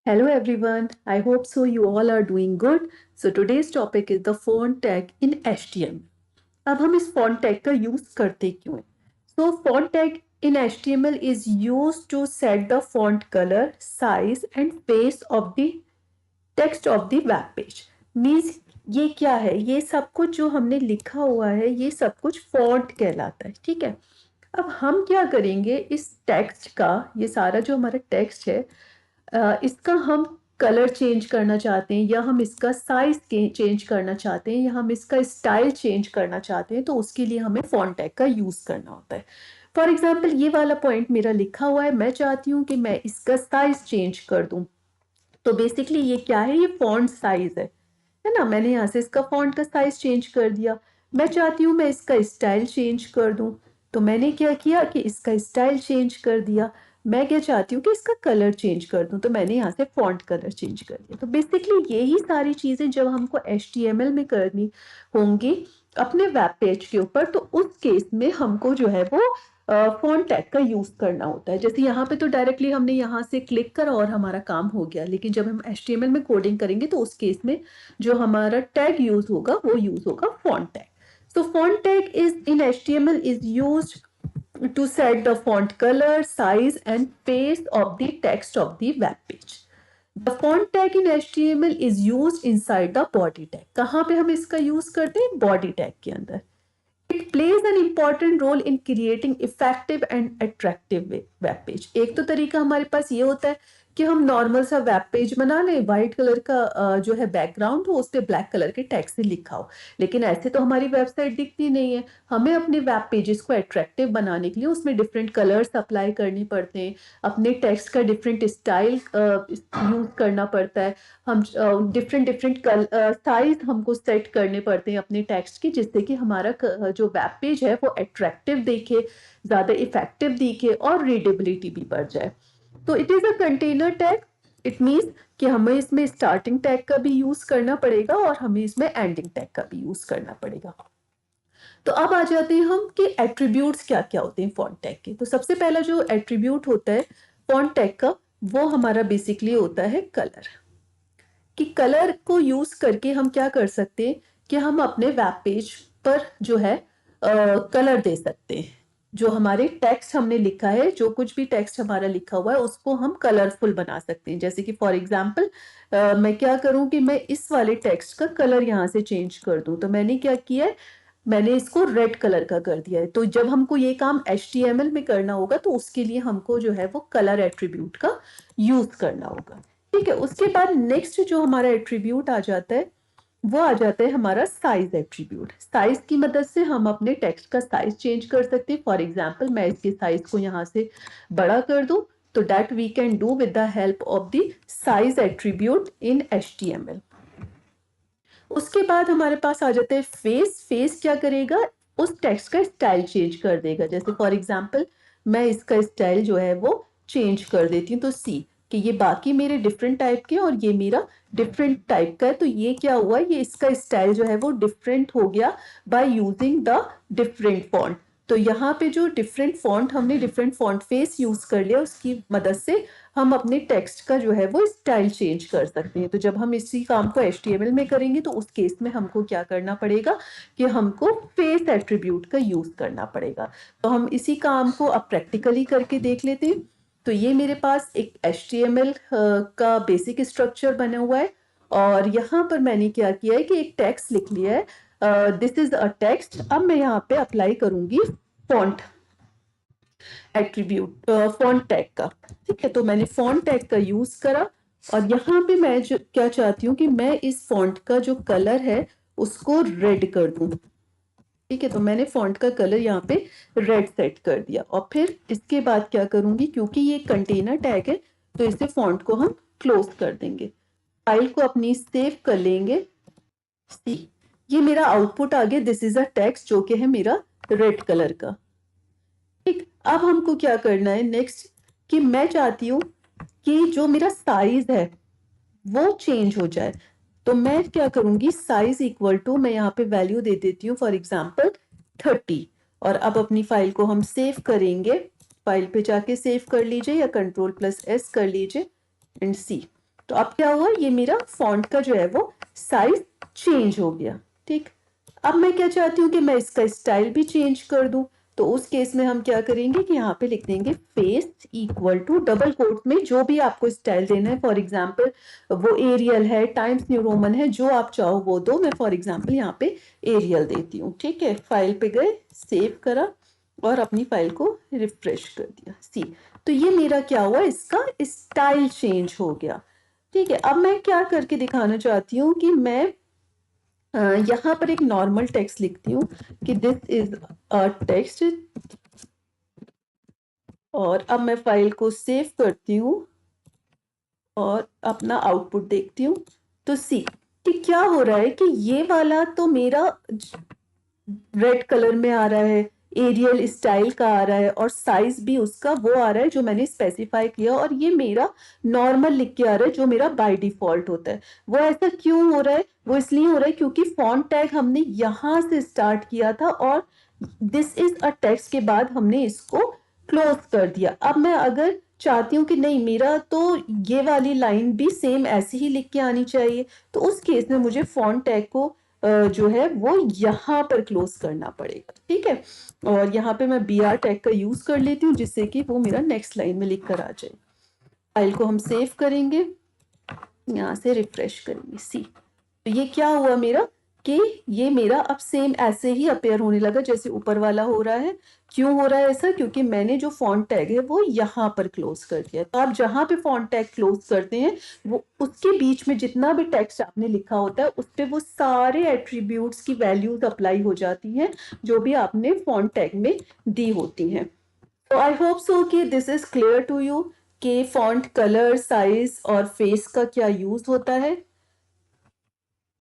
Hello everyone, I hope so you all are doing good. So today's topic is the font tag in HTML. अब हम इस font tag का use करते क्यों हैं? So font tag in HTML is used to set the font color, size and face of the text of the web page. Means ये क्या है? ये सब कुछ जो हमने लिखा हुआ है ये सब कुछ font कहलाता है, ठीक है? अब हम क्या करेंगे इस टेक्स्ट का, ये सारा जो हमारा टेक्स्ट है इसका हम कलर चेंज करना चाहते हैं या हम इसका साइज चेंज करना चाहते हैं या हम इसका स्टाइल चेंज करना चाहते हैं, तो उसके लिए हमें फॉन्ट टैग का यूज करना होता है। फॉर एग्जाम्पल ये वाला पॉइंट मेरा लिखा हुआ है, मैं चाहती हूँ कि मैं इसका साइज चेंज कर दूं। तो बेसिकली ये क्या है, ये फॉन्ट साइज है ना। मैंने यहाँ से इसका फॉन्ट का साइज चेंज कर दिया। मैं चाहती हूँ मैं इसका स्टाइल चेंज कर दूं, तो मैंने क्या किया कि इसका स्टाइल चेंज कर दिया। मैं क्या चाहती हूँ कि इसका कलर चेंज कर दूं, तो मैंने यहाँ से फॉन्ट कलर चेंज कर दिया। तो बेसिकली यही सारी चीजें जब हमको HTML में करनी होंगी अपने वेब पेज के ऊपर, तो उस केस में हमको जो है वो फॉन्ट टैग का यूज करना होता है। जैसे यहाँ पे तो डायरेक्टली हमने यहाँ से क्लिक करा और हमारा काम हो गया, लेकिन जब हम HTML में कोडिंग करेंगे तो उस केस में जो हमारा टैग यूज होगा वो यूज होगा font tag. So font tag is in HTML is used to set the font color, size and face of the text of the web page. The font tag in HTML is used inside the body tag. कहाँ पे हम इसका use करते हैं? Body tag के अंदर। It plays an important role in creating effective and attractive web page. एक तो तरीका हमारे पास ये होता है कि हम नॉर्मल सा वेब पेज बना लें, व्हाइट कलर का जो है बैकग्राउंड हो, उस पर ब्लैक कलर के टेक्स्ट से लिखा हो। लेकिन ऐसे तो हमारी वेबसाइट दिखती नहीं है। हमें अपने वेब पेजेस को अट्रैक्टिव बनाने के लिए उसमें डिफरेंट कलर्स अप्लाई करने पड़ते हैं, अपने टेक्स्ट का डिफरेंट स्टाइल यूज करना पड़ता है। हम डिफरेंट डिफरेंट साइज हमको सेट करने पड़ते हैं अपने टेक्स्ट की, जिससे कि हमारा जो वेब पेज है वो अट्रैक्टिव दिखे, ज़्यादा इफेक्टिव दिखे और रीडेबिलिटी भी बढ़ जाए। तो it is a container tag. It means कि हमें इसमें स्टार्टिंग टैग का भी यूज़ करना पड़ेगा और हमें इसमें एंडिंग टैग का भी यूज़ करना पड़ेगा। तो अब आ जाते हैं हम कि एट्रीब्यूट्स क्या क्या होते हैं फॉन्ट टैग के। तो सबसे पहला जो एट्रीब्यूट होता है फॉन्ट टैग का, वो हमारा बेसिकली होता है कलर। कि कलर को यूज करके हम क्या कर सकते हैं कि हम अपने वेब पेज पर जो है कलर दे सकते हैं। जो हमारे टेक्स्ट हमने लिखा है, जो कुछ भी टेक्स्ट हमारा लिखा हुआ है उसको हम कलरफुल बना सकते हैं। जैसे कि फॉर एग्जांपल मैं क्या करूं कि मैं इस वाले टेक्स्ट का कलर यहाँ से चेंज कर दूं। तो मैंने क्या किया है, मैंने इसको रेड कलर का कर दिया है। तो जब हमको ये काम HTML में करना होगा तो उसके लिए हमको जो है वो कलर एट्रीब्यूट का यूज करना होगा। ठीक है, उसके बाद नेक्स्ट जो हमारा एट्रीब्यूट आ जाता है वो आ जाता है हमारा साइज एट्रीब्यूट। साइज की मदद से हम अपने टेक्स्ट का साइज चेंज कर सकते हैं। फॉर एग्जांपल मैं इसके साइज को यहाँ से बड़ा कर दूं, तो that we can do with the help of the size attribute in HTML। उसके बाद हमारे पास आ जाता है फेस। फेस क्या करेगा, उस टेक्स्ट का स्टाइल चेंज कर देगा। जैसे फॉर एग्जांपल मैं इसका स्टाइल जो है वो चेंज कर देती हूँ। तो सी कि ये बाकी मेरे डिफरेंट टाइप के और ये मेरा डिफरेंट टाइप का है, तो ये क्या हुआ, ये इसका स्टाइल जो है वो डिफरेंट हो गया by using the different font. तो यहाँ पे जो डिफरेंट फॉन्ट हमने डिफरेंट फॉन्ट फेस यूज कर लिया, उसकी मदद से हम अपने टेक्स्ट का जो है वो स्टाइल चेंज कर सकते हैं। तो जब हम इसी काम को HTML में करेंगे तो उस केस में हमको क्या करना पड़ेगा कि हमको फेस एट्रीब्यूट का यूज करना पड़ेगा। तो हम इसी काम को अब प्रैक्टिकली करके देख लेते हैं। तो ये मेरे पास एक HTML का बेसिक स्ट्रक्चर बना हुआ है और यहाँ पर मैंने क्या किया है कि एक टेक्स्ट लिख लिया है। This is a text. अब मैं यहाँ पे अप्लाई करूंगी फॉन्ट एट्रीब्यूट, फॉन्ट टैग का। ठीक है, तो मैंने फॉन्ट टैग का यूज करा और यहाँ पे मैं जो क्या चाहती हूँ कि मैं इस फॉन्ट का जो कलर है उसको रेड कर दूं। ठीक है, तो मैंने फॉन्ट का कलर यहाँ पे रेड सेट कर दिया और फिर इसके बाद क्या करूंगी, क्योंकि ये कंटेनर टैग है तो इसे फॉन्ट को हम क्लोज कर देंगे, फाइल को अपनी सेव कर लेंगे। सी, ये मेरा आउटपुट आ गया। दिस इज अ टेक्स्ट जो कि है मेरा रेड कलर का। ठीक, अब हमको क्या करना है नेक्स्ट कि मैं चाहती हूँ कि जो मेरा साइज है वो चेंज हो जाए। तो मैं क्या करूंगी, साइज इक्वल टू, मैं यहाँ पे वैल्यू दे देती हूँ फॉर एग्जांपल 30। और अब अपनी फाइल को हम सेव करेंगे। फाइल पे जाके सेव कर लीजिए या Ctrl+S कर लीजिए एंड सी, तो अब क्या हुआ, ये मेरा फॉन्ट का जो है वो साइज चेंज हो गया। ठीक, अब मैं क्या चाहती हूँ कि मैं इसका स्टाइल भी चेंज कर दूं। तो उस केस में हम क्या करेंगे कि यहाँ पे लिख देंगे face equal to double quote में जो भी आपको स्टाइल देना है। फॉर एग्जांपल वो एरियल है, टाइम्स न्यू रोमन है, जो आप चाहो वो दो। मैं फॉर एग्जांपल यहाँ पे एरियल देती हूँ। ठीक है, फाइल पे गए, सेव करा और अपनी फाइल को रिफ्रेश कर दिया। सी, तो ये मेरा क्या हुआ, इसका स्टाइल चेंज हो गया। ठीक है, अब मैं क्या करके दिखाना चाहती हूँ कि मैं यहाँ पर एक नॉर्मल टेक्स्ट लिखती हूँ कि दिस इज अ टेक्स्ट, और अब मैं फाइल को सेव करती हूँ और अपना आउटपुट देखती हूँ। तो सी कि क्या हो रहा है कि ये वाला तो मेरा रेड कलर में आ रहा है, एरियल स्टाइल का आ रहा है, और साइज भी उसका वो आ रहा है जो मैंने स्पेसिफाई किया, और ये मेरा नॉर्मल लिख के आ रहा है जो मेरा बाय डिफॉल्ट होता है। वो ऐसा क्यों हो रहा है, वो इसलिए हो रहा है क्योंकि फॉन्ट टैग हमने यहां से स्टार्ट किया था और दिस इज अ टेक्स्ट के बाद हमने इसको क्लोज कर दिया। अब मैं अगर चाहती हूँ कि नहीं, मेरा तो ये वाली लाइन भी सेम ऐसे ही लिख के आनी चाहिए, तो उस केस में मुझे फॉन्ट टैग को जो है वो यहाँ पर क्लोज करना पड़ेगा। ठीक है, और यहाँ पे मैं BR टैग का यूज कर लेती हूँ जिससे कि वो मेरा नेक्स्ट लाइन में लिख कर आ जाए। फाइल को हम सेव करेंगे, यहाँ से रिफ्रेश करेंगे। सी, तो ये क्या हुआ मेरा कि ये मेरा अब सेम ऐसे ही अपेयर होने लगा जैसे ऊपर वाला हो रहा है। क्यों हो रहा है ऐसा, क्योंकि मैंने जो फॉन्ट टैग है वो यहाँ पर क्लोज कर दिया। तो आप जहां पे फॉन्ट टैग क्लोज करते हैं वो उसके बीच में जितना भी टेक्स्ट आपने लिखा होता है उस पे वो सारे एट्रीब्यूट्स की वैल्यूज अप्लाई हो जाती हैं जो भी आपने फॉन्ट टैग में दी होती हैं। तो आई होप सो कि this is clear to you कि फॉन्ट कलर, साइज और फेस का क्या यूज होता है।